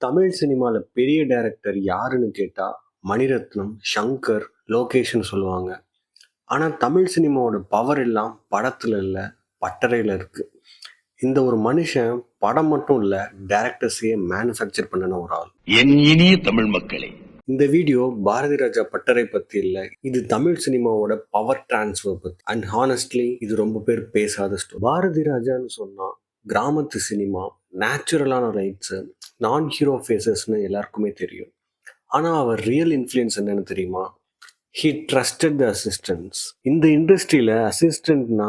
தமிழ் சினிமால பெரிய டைரக்டர் யாருன்னு கேட்டா மணிரத்னம், சங்கர், லோகேஷ்னு சொல்லுவாங்க. ஆனா தமிழ் சினிமாவோட பவர் எல்லாம் படத்துல இல்ல, பட்டறையில இருக்கு. இந்த ஒரு மனுஷன் படம் மட்டும் இல்ல, டைரக்டர்ஸையே மேனுஃபேக்சர் பண்ணின ஒரு ஆள். என் இனிய தமிழ் மக்களே, இந்த வீடியோ பாரதி ராஜா பட்டறை பத்தி இல்ல, இது தமிழ் சினிமாவோட பவர் டிரான்ஸ்ஃபர் பத்தி. அண்ட் ஹானஸ்ட்லி இது ரொம்ப பேர் பேசாத ஸ்டோரி. பாரதி ராஜான்னு சொன்னா கிராமத்து சினிமா, நேச்சுரலான ரைட்ஸ், நான் ஹீரோ ஃபேஸஸ்னு எல்லாருக்குமே தெரியும். ஆனால் அவர் ரியல் இன்ஃப்ளூயன்ஸ் என்னன்னு தெரியுமா? He trusted the assistance. இந்த இண்டஸ்ட்ரியில் அசிஸ்டன்ட்னா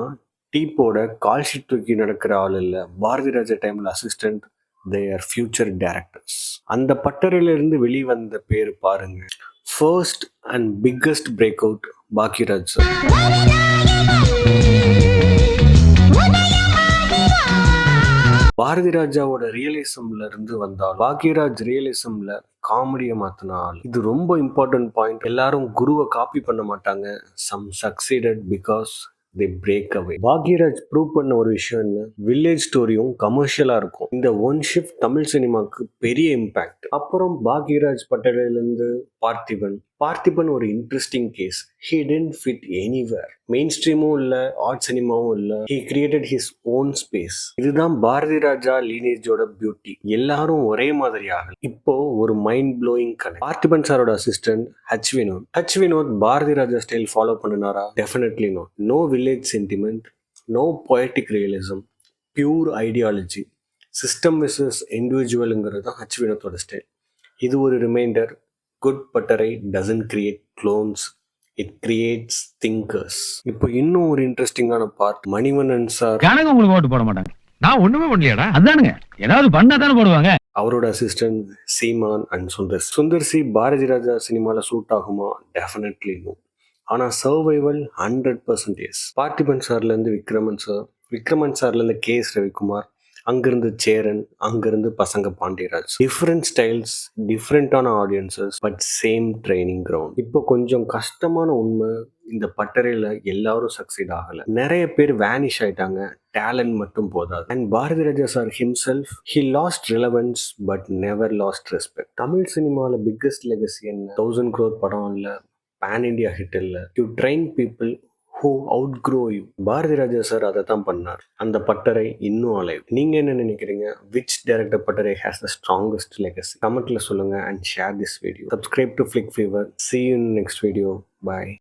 டீப்போட கால் ஷீட் தூக்கி நடக்கிற ஆள் இல்லை. பாரதி ராஜா டைமில் assistant they are future directors. அந்த பட்டறையிலிருந்து வெளிவந்த பேர் பாருங்க. First and biggest break out Bhagyaraj sir. Bharathi ராஜாவோட ரியலிசம்ல இருந்து வந்தால் பாக்யராஜ் ரியலிசம்ல காமெடியை மாத்தின ஆள். இது ரொம்ப இம்பார்ட்டன்ட் பாயிண்ட். எல்லாரும் குருவை காப்பி பண்ண மாட்டாங்க. Some succeeded because they break away. Bhagyaraj prove பண்ண ஒரு விஷயம் என்ன, வில்லேஜ் ஸ்டோரியும் கமர்ஷியலா இருக்கும். இந்த ஒன் ஷிஃப்ட் தமிழ் சினிமாக்கு பெரிய இம்பாக்ட். அப்புறம் பாக்யராஜ் பட்டறையிலிருந்து பார்த்திபன் ஒரு interesting case. He didn't fit anywhere. Main ஸ்ட்ரீமும் இல்ல, ஆர்ட் சினிமாவும் இல்ல. He created his own space. இதுதான் பாரதி ராஜா லீனேஜோட பியூட்டி. எல்லாரும் ஒரே மாதிரி ஆகல. இப்போ ஒரு மைண்ட் ப்ளோயிங் கனெக்ட். பார்த்திபன் சாரோட assistant H Vinoth Bharathi Raja style follow பண்ணினாரா? Definitely no. No village sentiment, no poetic realism, pure ideology. System versus இண்டிவிஜுவலுங்கிறது தான் ஹச் வினோத்தோட ஸ்டைல். இது ஒரு ரிமைண்டர், குட் பட்டறை doesn't create clones, it creates thinkers. இப்போ இன்னும் ஒரு இன்ட்ரெஸ்டிங்கான பார்ட். மணிவண்ணன் சார் உங்களுக்கு ஓட்டு போட மாட்டாங்க. நான் ஒண்ணுமே பண்ணலையாடா. அதானுங்க, ஏதாவது பண்ணா தானே போடுவாங்க. அவரோட assistant Seeman and Sundar C Bharathi Raja சினிமால சூட் ஆகுமா? Definitely no. ஆனா சர்வைவல் 100% எஸ். பார்த்திபன் சார்ல இருந்து விக்ரமன் சார்ல இருந்து கேஎஸ் ரவிக்குமார், அங்கிருந்து சேரன், அங்கிருந்து பசங்க பாண்டியராஜ். டிஃப்ரெண்ட் ஸ்டைல்ஸ், டிஃப்ரெண்டான audiences, but same training ground. இப்போ கொஞ்சம் கஷ்டமான உண்மை, இந்த பட்டறையில எல்லாரும் சக்சீட் ஆகல. நிறைய பேர் வேனிஷ் ஆயிட்டாங்க. டேலண்ட் மட்டும் போதாது. And Bharathi Raja sir himself, he lost relevance but never lost respect. Tamil சினிமால பிக்கஸ்ட் லெகசி என்ன? 1000 crore படம் இல்ல, பேன் இண்டியா ஹிட் இல்ல, you train people who outgrow you. Bharathi Raja sir அதை தான் பண்ணார். அந்த பட்டறை இன்னும் அலைவ். நீங்க என்ன நினைக்கிறீங்க? which director பட்டறை has the strongest legacy? கமெண்ட்ல சொல்லுங்க and share this video. Subscribe to Flick Fever. See you in the next video. Bye.